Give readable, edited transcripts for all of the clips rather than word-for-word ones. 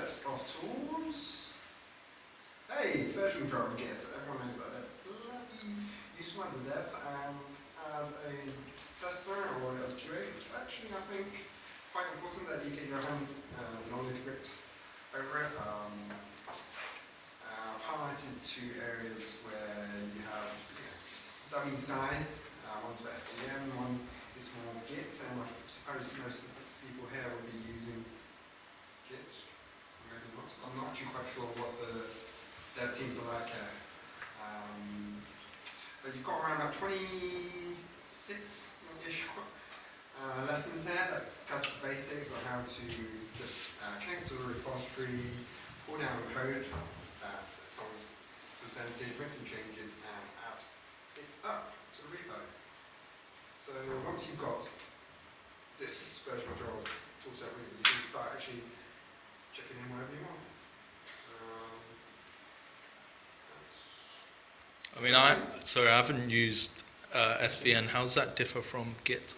set of tools. Hey, version control Git. Everyone knows that they're bloody useful as a dev and as a tester or as QA. It's actually, I think, quite important that you get your hands knowledge gripped over it. I've highlighted two areas where you have dummies guides. One's for SCM, one is more Git, and I suppose most of the people here will be using Git. Maybe not. I'm not actually quite sure what the dev teams are like here. But you've got around about 26-ish lessons there that covers the basics of how to just connect to the repository, pull down code that someone's presented, make some changes, and add it up to the repo. So once you've got this version control toolset, you can start actually checking in wherever you want. I mean, I haven't used SVN. How does that differ from Git?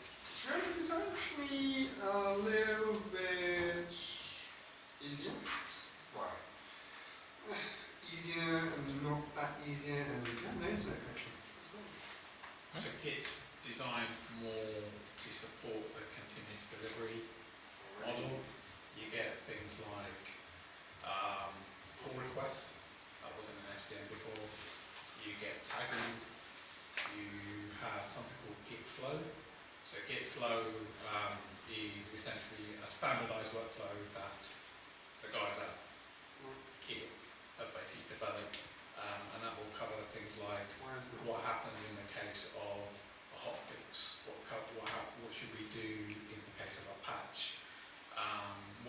This is actually a little bit easier. Well, easier and not that easier, and no internet connection. So Git's designed more to support the continuous delivery model. You get things like pull requests. That wasn't an SVN before. You get tagging. You have something called Git flow. So Git flow is essentially a standardized workflow that the guys at Git have basically developed, and that will cover things like what happens in the case of a hotfix, what should we do in the case of a patch,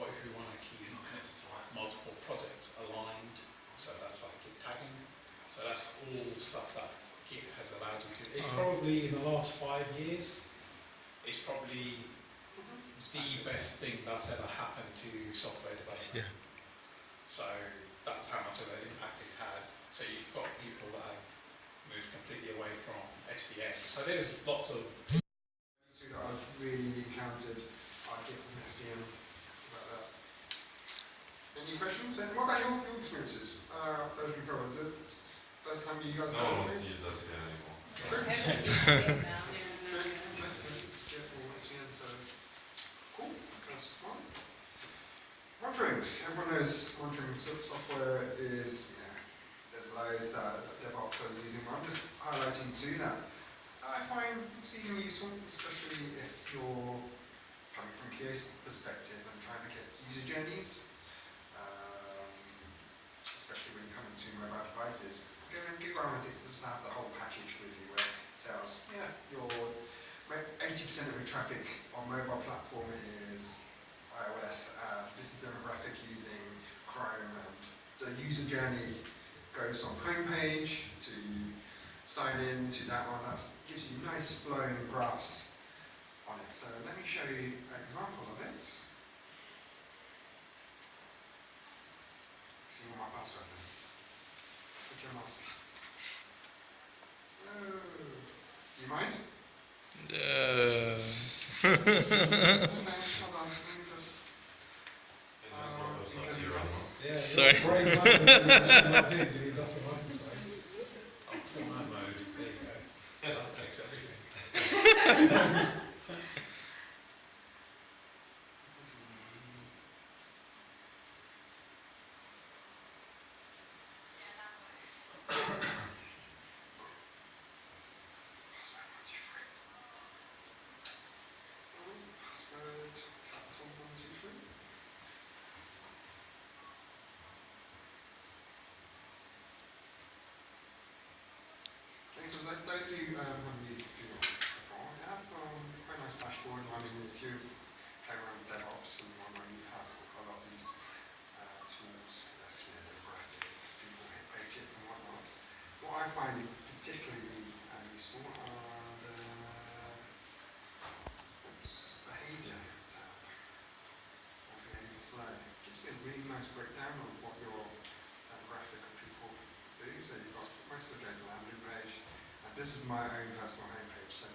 what if we want to keep multiple projects aligned, so that's like Git tagging. So that's all stuff that Git has allowed you to. It's probably in the last 5 years, it's probably the best thing that's ever happened to software development. Yeah. So that's how much of an impact it's had. So you've got people that have moved completely away from SVN. So there's lots of two that I've really encountered are Git and SVN. Any questions? And what about your experiences? Version control, is it first time you guys no one wants to use SVN anymore. True. Cool. First one. Monitoring. Everyone knows monitoring software is, there's loads that DevOps are using. I'm just highlighting two that I find exceedingly useful, especially if you're coming from QA's perspective and trying to get user journeys, especially when you're coming to mobile devices. Google Analytics does have the whole package with you where it tells, your 80% of your traffic on mobile platform is iOS. This is demographic using Chrome, and the user journey goes from homepage to sign in to that one. That gives you nice flowing graphs on it. So let me show you an example of it. See what my password then. Put your mask. Oh, you mind? Hold on, let me just. Sorry. mode. There you go. That fixes everything. Because those who haven't used it before, it has quite a nice dashboard. I mean, if you've played around with DevOps and whatnot, you have a lot of these tools, demographic, people hit pages and whatnot. What I find particularly useful are the behavior tab, or behavior flow. It gives you a really nice breakdown of what your demographic of people do. So you've got most of the data landing page. This is my own personal homepage, so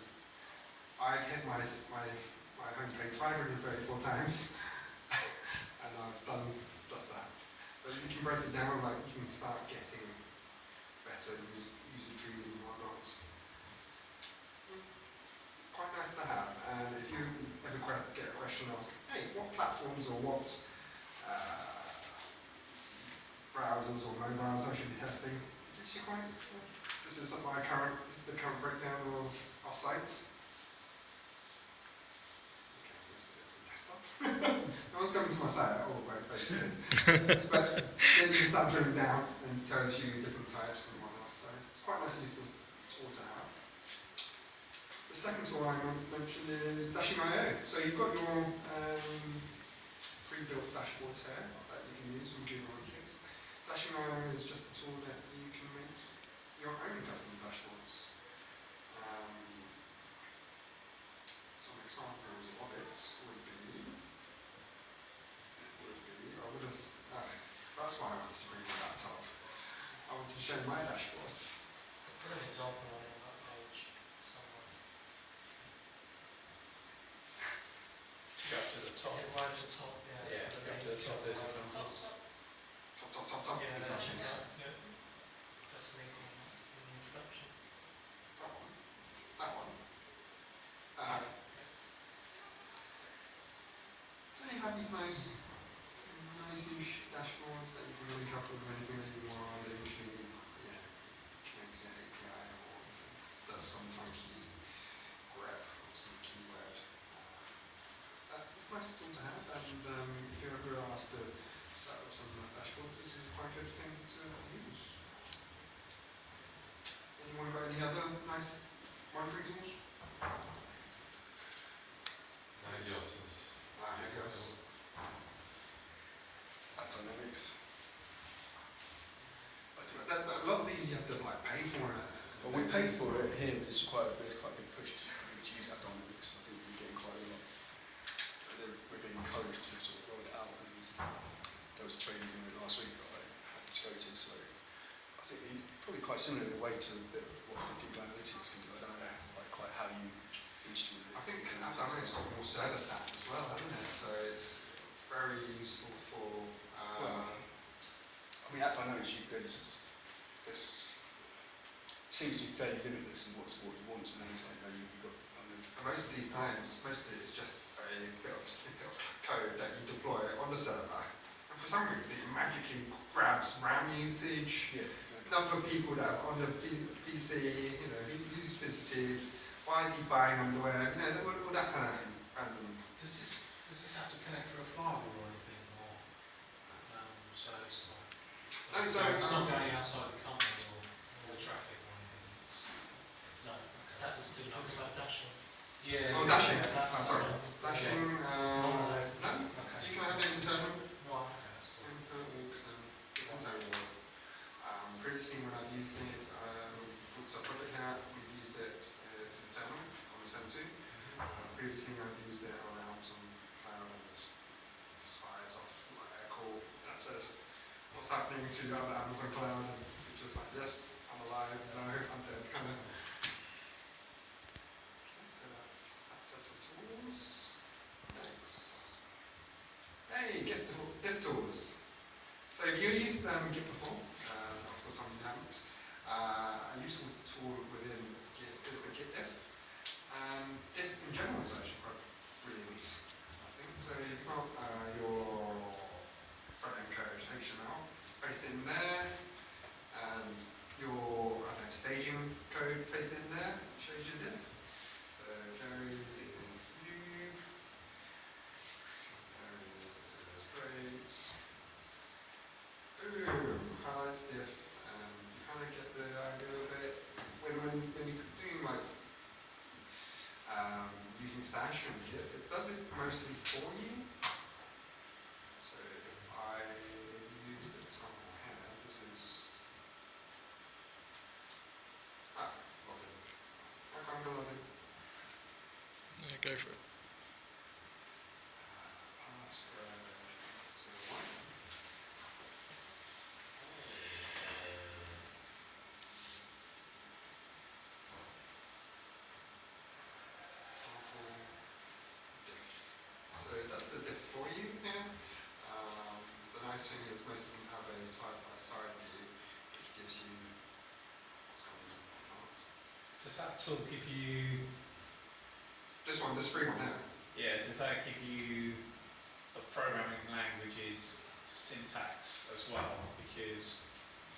I've hit my homepage 534 times, and I've done just that. down, like you can start getting better user trees and whatnot. Quite nice to have. And if you ever get a question, ask, hey, what platforms or what browsers or mobiles I should be testing? It's actually quite. This is the current breakdown of our site. Okay, most of this will desktop. No one's coming to my site at all, basically. But then you start drilling down and it tells you different types and whatnot. So it's quite nice and useful tool to have. The second tool I mentioned is Dashing.io. So you've got your pre-built dashboards here that you can use from Google Analytics. Dashing.io is just a tool that you can make your own custom dashboards. Some examples of it would be, that's why I wanted to bring my laptop. I want to show my dashboards. Put an example on that page somewhere. Go up to the top. Is it right at the top? Yeah, go up to the top, there's examples. Top. Yeah, that's Examples. yeah. That's the link in the introduction. That one. So you have these nice-ish dashboards that you can link up with anything that you want. They usually connect to an API or does some funky grep or some keyword. It's a nice tool to have, and if you're ever asked to set up some dashboards, this is quite a good thing to use. Anyone got any other nice monitoring tools? Dynamics. A lot of these you have to like pay for it. Well, we paid for it here, but there's quite a big push to use that Dynamics. I think we're getting quite a lot. We're being encouraged to sort of roll it out, and there was a training thing last week that I had to go to, so I think probably quite similar in a way to a bit of what the Google Analytics can do. I don't know quite how you instrument it. I think Dynamics got more server stats as well, hasn't it? So it's very useful for. I mean, at Dynamics, this seems to be fairly limitless in what you want, and then it's like, you've got. Most of these times, most of it is just a bit of snippet of code that you deploy on the server, and for some reason it magically grabs RAM usage, number of people that are on the PC, who uses visited, why is he buying underwear, all that kind of random. Does this have to connect through a firewall or anything, or so it's like? No, so, it's not going outside the company or the traffic or anything. No, that doesn't do nothing like dashing. Yeah. Oh, dashing. Dashing. No. Okay. You can have it internal. Right. Okay, that's cool. Depends how you want. Previously, when I've used it, it's a project here. We've used it. It's internal on the Sensu. Previously, I've used it on Amazon Cloud, and just fires off like a call that says what's happening to Amazon Cloud, and it's just like, yes, I'm alive. No, I'm dead. Kind of. So that's sets of tools. Next. Hey, gift tools. So if you used Git before, of course some of you haven't, a useful tool within Git is the Git diff. And diff in general is actually quite brilliant, I think. So you've got your front-end code, HTML, pasted in there, and your staging code pasted in there, shows you diff. So Gary is new. That's great. Boom, highlights diff, and you kind of get the idea of it. When you're doing like using Stash and Git, it does it mostly for you. So if I use the example here, this is login. I can't go login. Yeah, go for it. Password 01. So it does the diff for you here. The nice thing is most of them have a side by gives you what's coming in advance. Does that tool give you, This free one now. yeah, does that give you the programming language's syntax as well? Because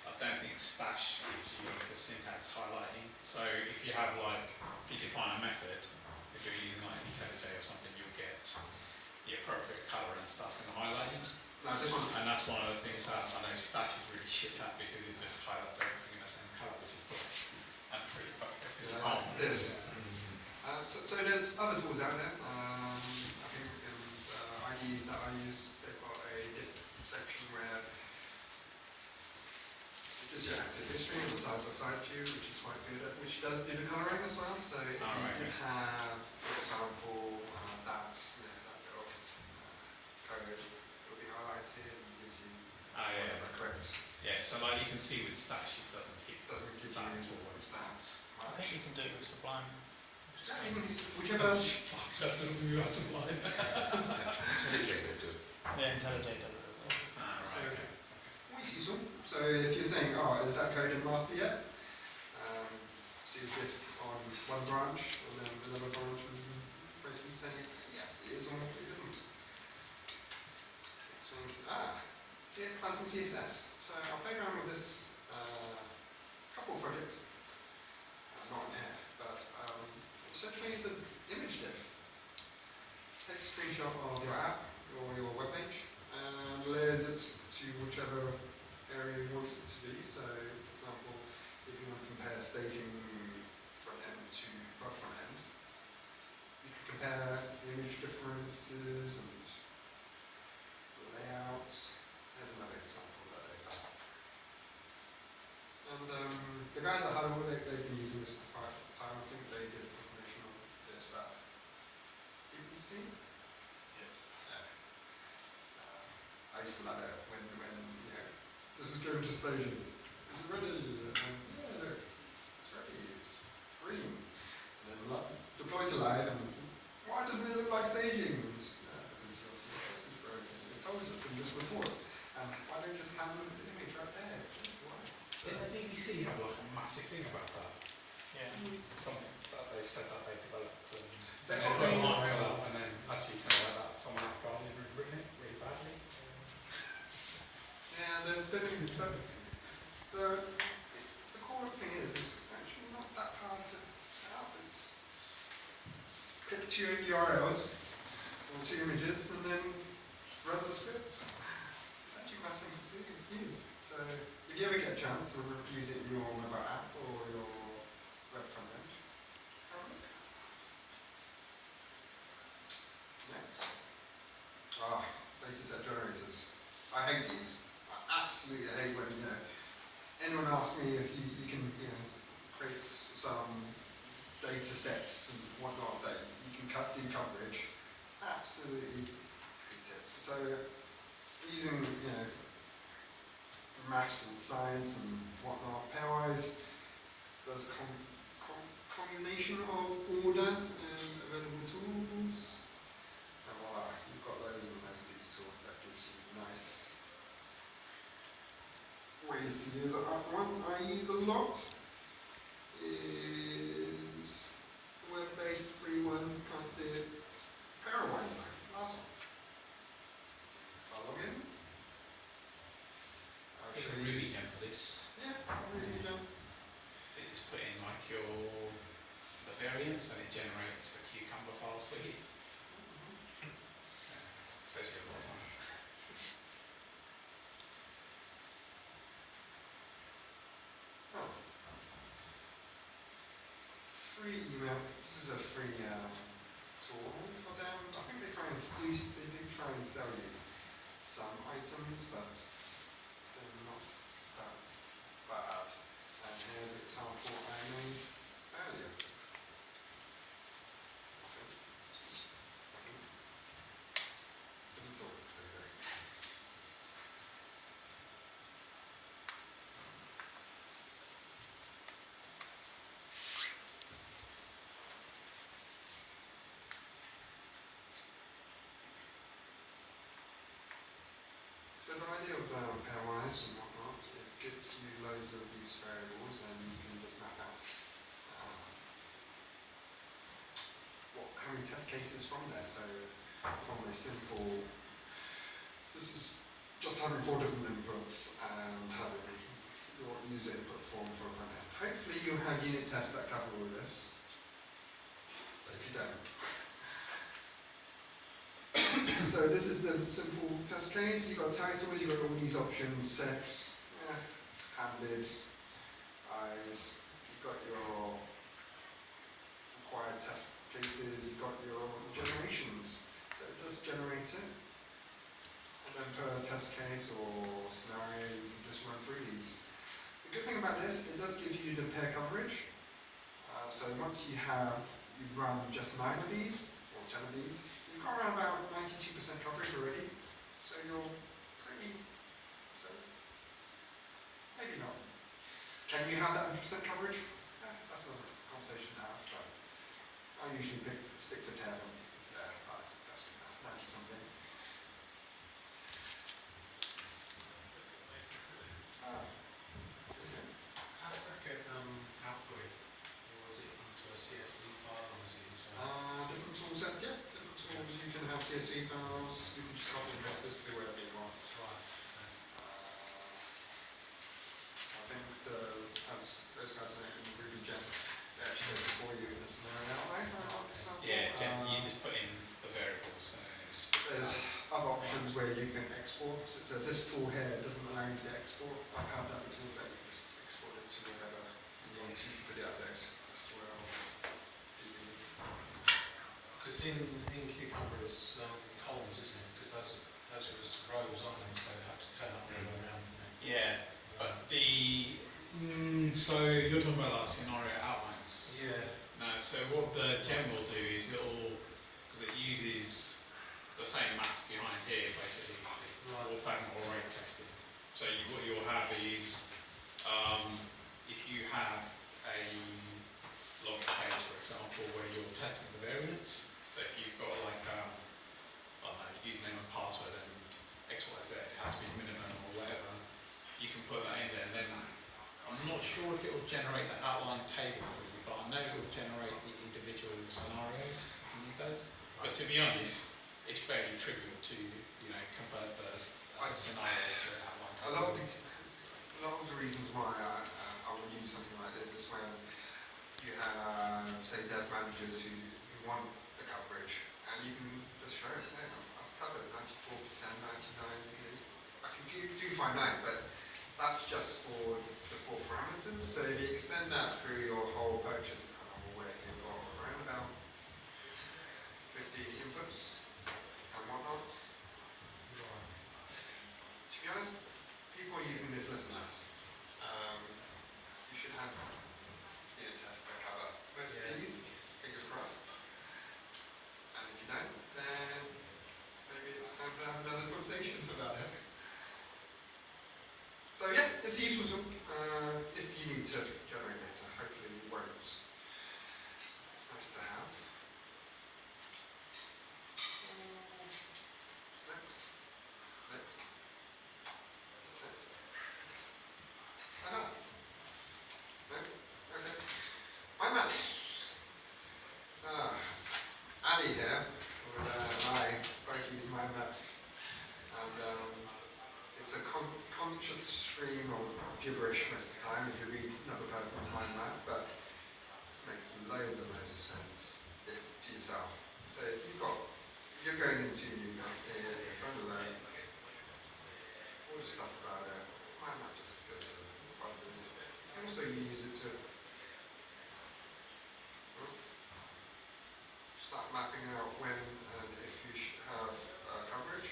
I don't think Stash gives you the syntax highlighting. So if you have like, if you define a method, if you're using like IntelliJ or something, you'll get the appropriate colour and stuff in the highlighting. No, this one. And that's one of the things that I know Stash is really shit at, because it just highlights everything in the same colour, which is good. And pretty perfect, because you can't. This. So there's other tools out there. I think in IDEs that I use, they've got a different section where it gives you active history and the side-by-side view, which is quite good, which does do the colouring as well. So if you could have, for example, that bit of code will be highlighted and gives you the correct. Yeah, so like you can see with Stash, it doesn't give that at all. it's that. I think you can do it with Sublime. Whichever. Fuck, I don't know who that's blind. IntelliJ will do it. Yeah, IntelliJ does it as well. Right, okay. Always useful. So if you're saying, oh, is that code in master yet? See the diff on one branch and then another branch, and basically saying, yeah, it is or it isn't. Saying, Phantom CSS. So I'll play around with this couple of projects. Not in here, but essentially it's an image diff. Takes a screenshot of your app or your web page and layers it to whichever area you want it to be. So, for example, if you want to compare staging front end to product front end, you can compare image differences and layout. There's another example that they've done. And the guys at Huddle, they've been using this for quite a long time. I think they did a presentation on this at BBC. I used to love it when this is going to staging. Is it ready? Yeah, look, it's ready. It's green. And then deploy to live, and why doesn't it look like staging? Because your CSS is broken. It tells us in this report. And why don't you just have the image right there? Why? Did the BBC have like a massive thing about that? Yeah. Something that they said that they developed and They've then got they the- put it up and then actually turned out that someone at Guardian had written it really badly. Yeah, there's been the core thing is it's actually not that hard to set up. It's pick two URLs or two images and then run the script. It's actually quite simple to use. So if you ever get a chance to use it in your mobile app or your web front end, have a look. Next. Dataset generators. I hate these. I absolutely hate when, anyone asks me if you can, create some data sets and whatnot that you can do coverage. Absolutely hate it. So using, maths and science and whatnot, pairwise does a combination of all that and available tools. And voila, you've got loads and loads of these tools that gives you nice ways to use it. One I use a lot is the web-based free one, can't see it, Pairwise, last one. I'll log in. I'll There's show a you. Ruby gem for this. Yeah, Ruby gem. So you just put in like the variants and it generates the cucumber files for you. Saves you a lot of time. Oh. Free email. This is a free tool for them. I think they do try and sell you some items, but they're not that bad. And here's an example I made earlier. I think. Doesn't talk. There we go. So the idea of pairwise and whatnot, it gives you loads of these variables, and you can just map out how many test cases from there. So from a simple, this is just having 4 different inputs and having your user input form for a front end. Hopefully you have unit tests that cover all of this, but if you don't. So this is the simple test case. You've got titles, you've got all these options, sex, handed, eyes, you've got your required test cases, you've got your generations. So it does generate it. And then per test case or scenario, you can just run through these. The good thing about this, it does give you the pair coverage. So once you've run just 9 of these, or 10 of these, you've got around about 92% coverage already. So you're pretty safe. Maybe not. Can you have that 100% coverage? That's another conversation to have, but I usually stick to 10. Yeah, that's good enough. 90 something. How does that get output? Or is it into a CSV file, or is it into Different tool sets, yeah. Different tools. You can have CSV files. You can just copy and paste this to wherever you want. Right. I think as those guys are in Ruby Gem, they actually go before you in the scenario outline. Yeah, you just put in the variables and then it's There's other options where you can export. So this tool here doesn't allow you to export. I've had other tools that you just export it to whatever you want to. You can put it as SQL. Because in Cucumber it's columns, isn't it? Because those are rows, aren't they? So you have to turn up all the way around. yeah, but so you're talking about like scenario outlines. Yeah. No, so what the gem will do is because it uses the same maths behind here, basically, orthogonal array testing. So what you'll have is, if you have a login page, for example, where you're testing the variance, so if you've got like I don't know, username and password and XYZ, it has to be minimum or whatever, you can put that in there, and then I'm not sure if it will generate the outline table for you, but I know it will generate the individual scenarios if you need those. But to be honest, it's fairly trivial to convert the scenarios to outline. A lot of the reasons why I will use something like this is when you have, say, dev managers who want the coverage, and you can just show it. Yeah, I've covered 94%, 99%. I can do find out, but that's just for the 4 parameters. So if you extend that through your whole purchase tunnel, where you've got around about 50 inputs and whatnot. To be honest, people are using this less and less. You should have unit tests that cover most of these, fingers crossed. And if you don't, then maybe it's time to have another conversation about it. So yeah, it's a useful tool if you need to generate data. Hopefully you won't. It's nice to have. Next. No? Okay. My maps. Ali here, and I both use my maps. And it's a conscious stream of gibberish most of the time if you read another person's mind map, but it just makes loads of sense to yourself. So if you're going into a new company, you're trying to learn all the stuff about it, mind map just goes to others. And also you use it to start mapping out when and if you have coverage.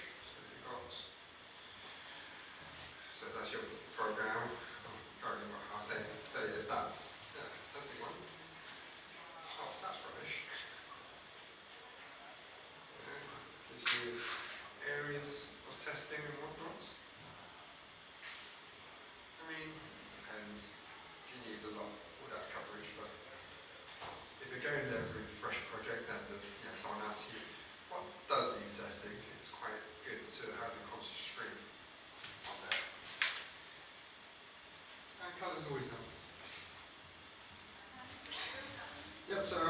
So that's your program. I'll say if that's testing one. Oh, that's rubbish. Gives you areas of testing and whatnot. I mean, depends. If you need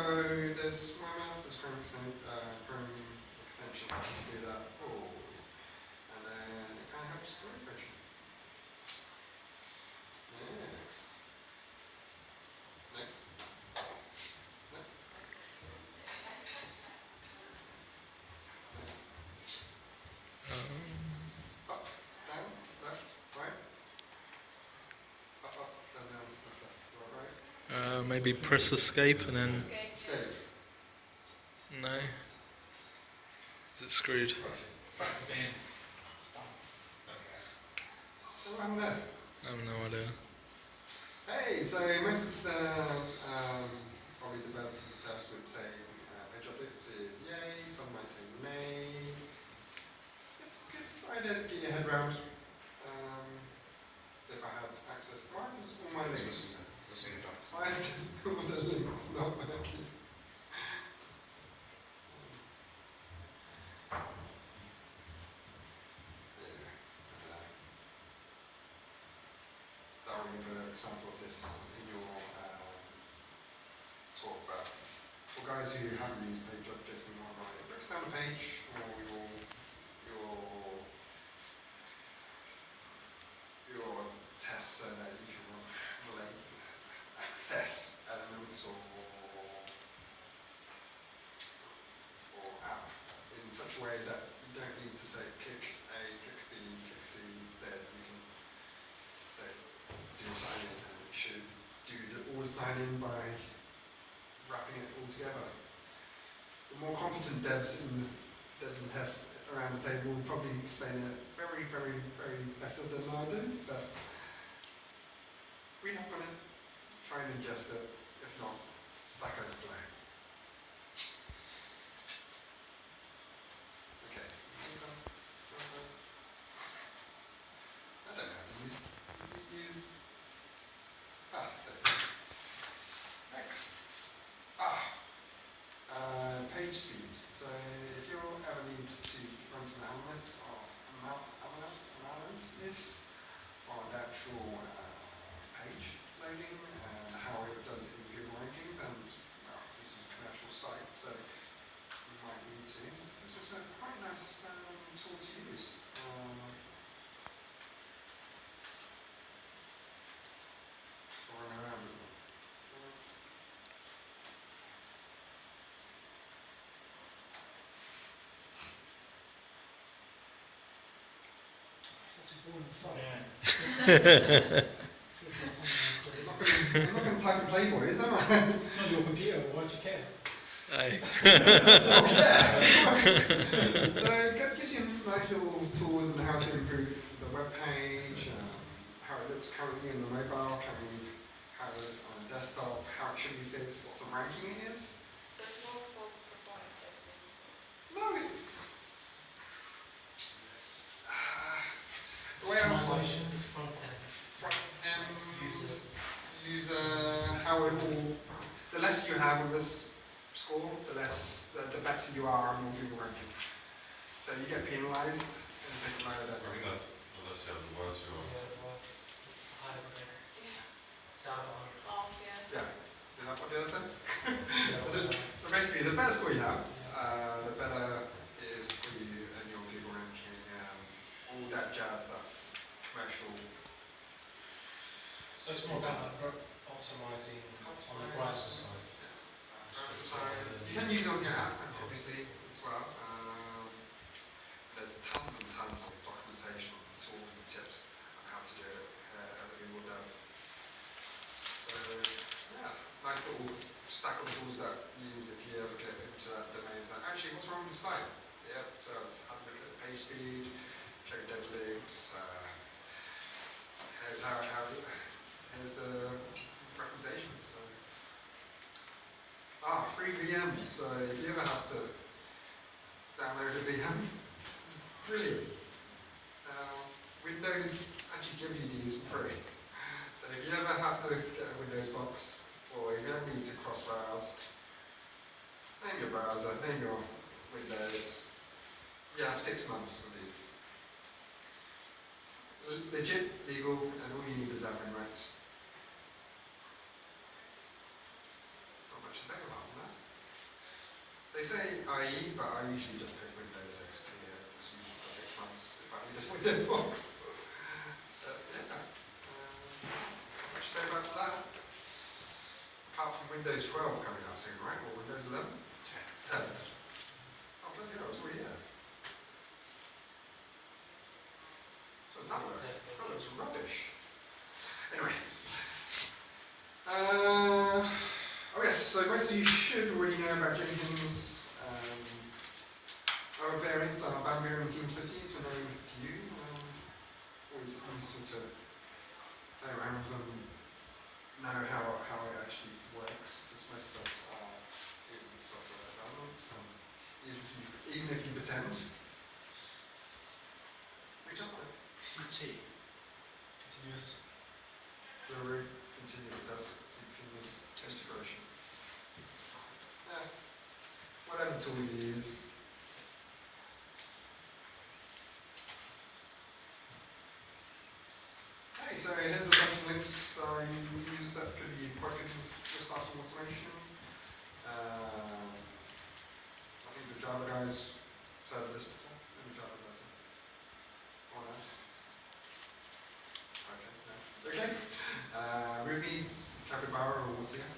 there's my mouse, there's Chrome extension that can do that. Oh, and then it kind of helps story pressure. Next. Next. Next. Up, down, left, right. Up, down, left, right. Maybe press escape and then Escape. no. Is it screwed? Then, So what happened there? I have no idea. Hey, so most of the probably developers of the test would say page objects is yay, some might say nay. It's a good idea to get your head around. If I had access, why is all my links? Why is all the links not working? I'll give an example of this in your talk, but for guys who haven't used page objects in your life, it breaks down the page or your test so that you can relate access elements or app in such a way that you don't need to say click A, click B, click C. Instead, you can say do sign in, and it should do all the sign in by wrapping it all together. The more competent devs and tests around the table will probably explain it very, very, very better than I do, but read up on it, try and ingest it, if not, Stack Overflow. Okay. I don't know how to use next. Page speed. So if you ever need to run some analysis on the actual page loading and how it does it in Google rankings, and well, this is a commercial site, so you might need to. This is a quite nice tool to use. Running around, isn't it? Such a boring site. yeah. I'm not going to type in Playboy, is that right? It's not your computer, why do you care? Aye. So it gives you nice little tools on how to improve the web page, how it looks currently in the mobile, how it looks on the desktop, how it should be fixed, what sort of ranking it is. So it's more for performance testing. No, it's the way I was Customizations, front end. user, how it all. The less you have on this score, the better you are on your Google ranking. So you get penalised and you take a load of I think that's unless you have the words you want. Yeah, well, it's higher than Yeah. it's out of Yeah. Yeah. What did I say? order. So basically, the better score you have, the better it is for you and your Google ranking, all that jazz, that commercial. So it's more about optimizing on the browser side. You can use it on your app, obviously, as well. There's tons and tons of documentation, tools and tips on how to do it at the Google Dev. So, yeah, nice little stack of tools that you use if you ever get into that domain. So actually, what's wrong with the site? Yeah, so have a look at the page speed, check dev links. Here's here's the recommendations. So. Free VMs. So if you ever have to download a VM, it's brilliant. Windows actually give you these for free. So if you ever have to get a Windows box, or if you ever need to cross-browse, name your browser, name your Windows. You have 6 months with these. Legit, legal, and all you need is admin rights. Not much to think about on that. They say IE, but I usually just pick Windows XP. Just use it for 6 months if I need just Windows box. Yeah. What you say about that? Apart from Windows 12 coming out soon, right? Or Windows 11? Oh, bloody hell, it's already here. So does that work? That looks rubbish. Anyway. Oh yes, so most of you should already know about Jenkins. Our variants are Boundary and Team City, to name a few. Always useful to play around with them, know how it actually works, because most of us are using software development, even if you pretend. CT. Continuous. Delivery, continuous test, continuous test integration. Yeah. Whatever tool you use. Okay, so here's a bunch of links that I use that could be quite good for starting automation. I think the Java guys have heard of this before. Any Java guys? Or no? Okay, no. Okay. Ruby's Capybara or Water.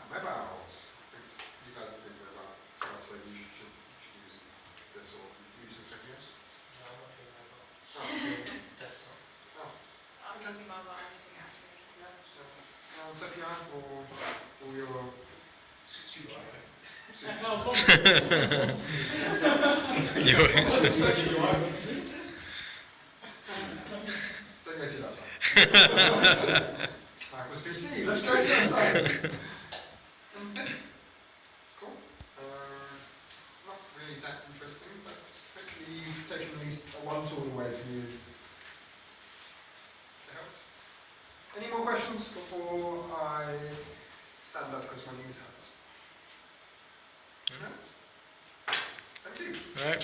Mobiles. I think you guys are thinking about stuff, so you should use this or use something else. No, I'm not doing mobile. Oh, Desktop. I'm using mobile, I'm using Aspen. Sophia, for all your Don't go to that side. Micro's PC, let's go to that side. Cool. Not really that interesting, but hopefully you've taken at least one tool away from you. It helped. Any more questions before I stand up because my knees hurt? No? Thank you. All right.